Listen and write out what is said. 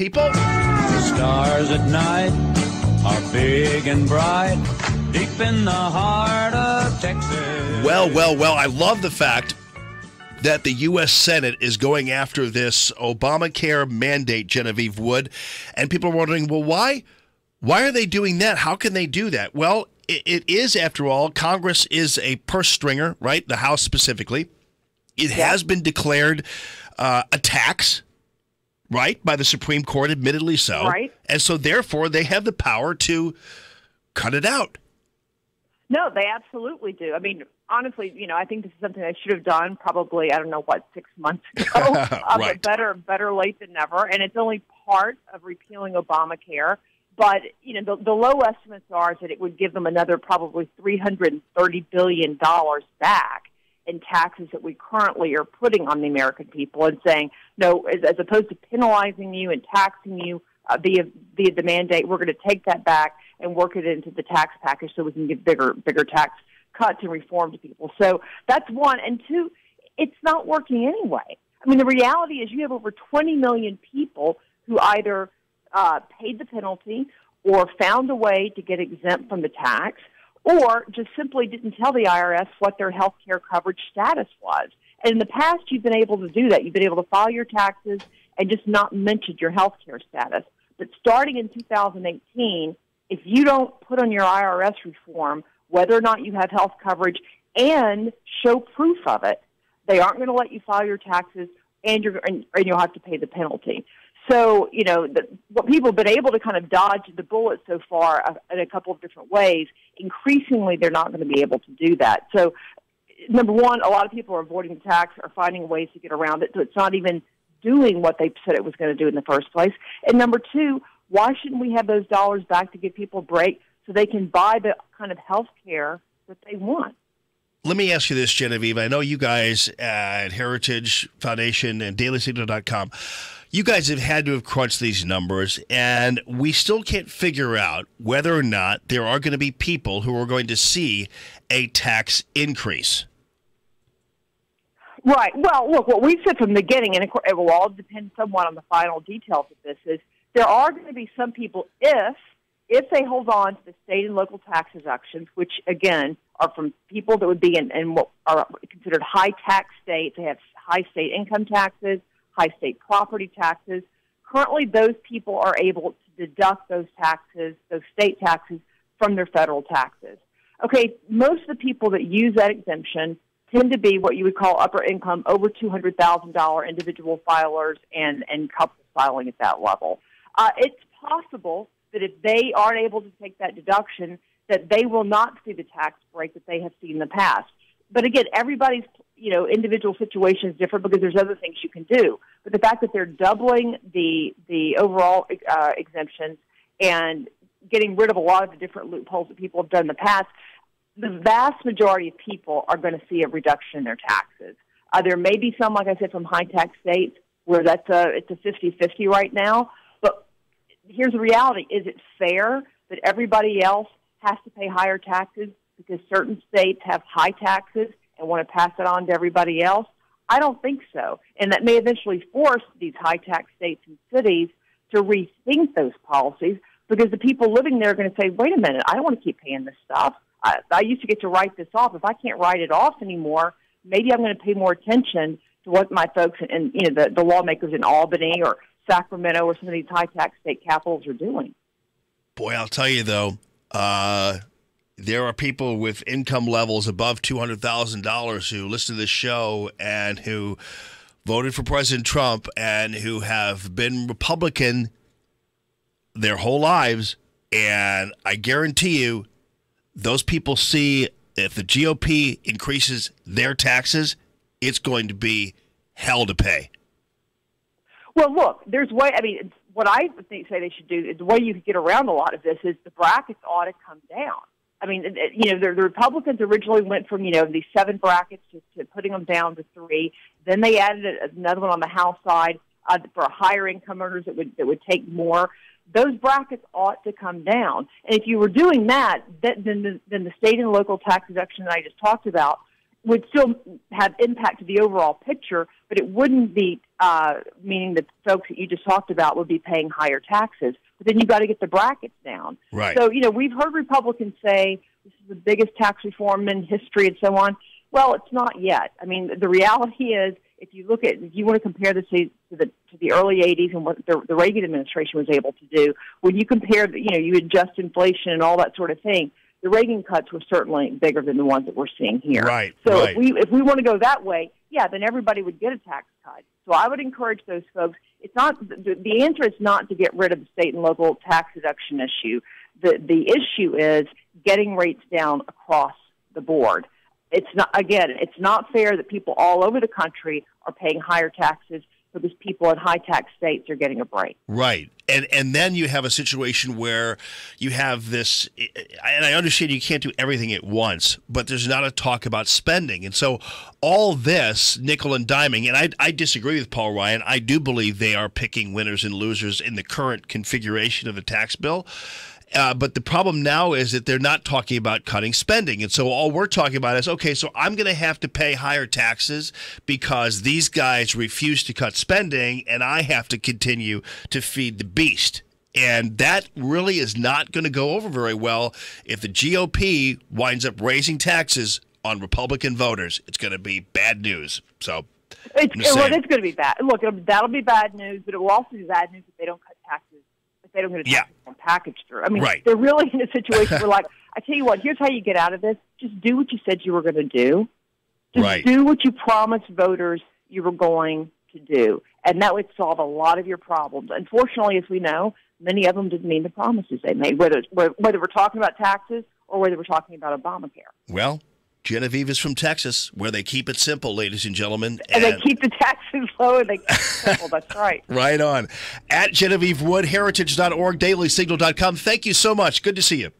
People? The stars at night are big and bright, deep in the heart of Texas. Well, I love the fact that the U.S. Senate is going after this Obamacare mandate, Genevieve Wood, and people are wondering, well, why are they doing that? How can they do that? Well, it is, after all, Congress is a purse stringer, right? The House specifically. It has been declared a tax, right, by the Supreme Court, admittedly so. Right. And so, therefore, they have the power to cut it out. No, they absolutely do. I mean, honestly, I think this is something they should have done probably, 6 months ago. Right. But better late than never. And it's only part of repealing Obamacare. But, the low estimates are that it would give them another probably $330 billion back in taxes that we currently are putting on the American people and saying, no, as opposed to penalizing you and taxing you via the mandate, we're going to take that back and work it into the tax package so we can give bigger tax cuts and reform to people. So that's one. And two, it's not working anyway. I mean, the reality is you have over 20 million people who either paid the penalty or found a way to get exempt from the tax or just simply didn't tell the IRS what their health care coverage status was. And in the past, you've been able to do that. You've been able to file your taxes and just not mention your health care status. But starting in 2018, if you don't put on your IRS reform whether or not you have health coverage and show proof of it, they aren't going to let you file your taxes and you'll have to pay the penalty. So, what people have been able to kind of dodge the bullet so far in a couple of different ways, increasingly they're not going to be able to do that. So, number one, a lot of people are avoiding the tax or finding ways to get around it, so it's not even doing what they said it was going to do in the first place. And number two, why shouldn't we have those dollars back to give people a break so they can buy the kind of health care that they want? Let me ask you this, Genevieve. I know you guys at Heritage Foundation and DailySignal.com, you guys have had to have crunched these numbers, and we still can't figure out whether or not there are going to be people who are going to see a tax increase. Right. Well, look, what we've said from the beginning, and of course, it will all depend somewhat on the final details of this, is there are going to be some people, if they hold on to the state and local tax deductions, which, again, are from people that would be in what are considered high-tax states. They have high state income taxes, high state property taxes. Currently, those people are able to deduct those taxes, those state taxes, from their federal taxes. Okay, most of the people that use that exemption tend to be what you would call upper income, over $200,000 individual filers and couples filing at that level. It's possible that if they aren't able to take that deduction, that they will not see the tax break that they have seen in the past. But again, everybody's individual situation is different because there's other things you can do. But the fact that they're doubling the overall exemptions and getting rid of a lot of the different loopholes that people have done in the past, the vast majority of people are going to see a reduction in their taxes. There may be some, like I said, from high-tax states where it's a 50-50 right now. But here's the reality. Is it fair that everybody else has to pay higher taxes because certain states have high taxes and want to pass it on to everybody else? I don't think so. And that may eventually force these high-tax states and cities to rethink those policies because the people living there are going to say, wait a minute, I don't want to keep paying this stuff. I used to get to write this off. If I can't write it off anymore, maybe I'm going to pay more attention to what my folks and the lawmakers in Albany or Sacramento or some of these high-tax state capitals are doing. Boy, I'll tell you, though, there are people with income levels above $200,000 who listen to this show and who voted for President Trump and who have been Republican their whole lives. And I guarantee you, those people see if the GOP increases their taxes, it's going to be hell to pay. Well, look, what I say they should do, the way you can get around a lot of this is the brackets ought to come down. I mean, the Republicans originally went from, these 7 brackets to putting them down to 3. Then they added another one on the House side for higher income earners that would take more. Those brackets ought to come down. And if you were doing that, then the state and local tax deduction that I just talked about, would still have impact to the overall picture, but it wouldn't be meaning that folks that you just talked about would be paying higher taxes. But then you've got to get the brackets down. Right. So, we've heard Republicans say this is the biggest tax reform in history and so on. Well, it's not yet. I mean, the reality is, if you want to compare this to the early 80s and what the Reagan administration was able to do, when you compare, you adjust inflation and all that sort of thing, the Reagan cuts were certainly bigger than the ones that we're seeing here. Right. So right. if we want to go that way, then everybody would get a tax cut. So I would encourage those folks. It's not the answer is not to get rid of the state and local tax deduction issue. The issue is getting rates down across the board. It's not fair that people all over the country are paying higher taxes because people in high tax states are getting a break. Right. And then you have a situation where you have this, and I understand you can't do everything at once, but there's not a talk about spending. And so all this nickel and diming, and I disagree with Paul Ryan. I do believe they are picking winners and losers in the current configuration of the tax bill. But the problem now is that they're not talking about cutting spending. And so all we're talking about is, okay, so I'm going to have to pay higher taxes because these guys refuse to cut spending, and I have to continue to feed the beast. And that really is not going to go over very well if the GOP winds up raising taxes on Republican voters. It's going to be bad news. So it's going to be bad. Look, that'll be bad news, but it will also be bad news if they don't cut taxes. They don't get a tax reform package through. I mean, They're really in a situation where, like, I tell you what, here's how you get out of this. Just do what you said you were going to do. Just do what you promised voters you were going to do. And that would solve a lot of your problems. Unfortunately, as we know, many of them didn't mean the promises they made, whether we're talking about taxes or whether we're talking about Obamacare. Well, Genevieve is from Texas, where they keep it simple, ladies and gentlemen. And they keep the taxes low, and they keep it simple. That's right. Right on. At Genevieve Wood, heritage.org, dailysignal.com. Thank you so much. Good to see you.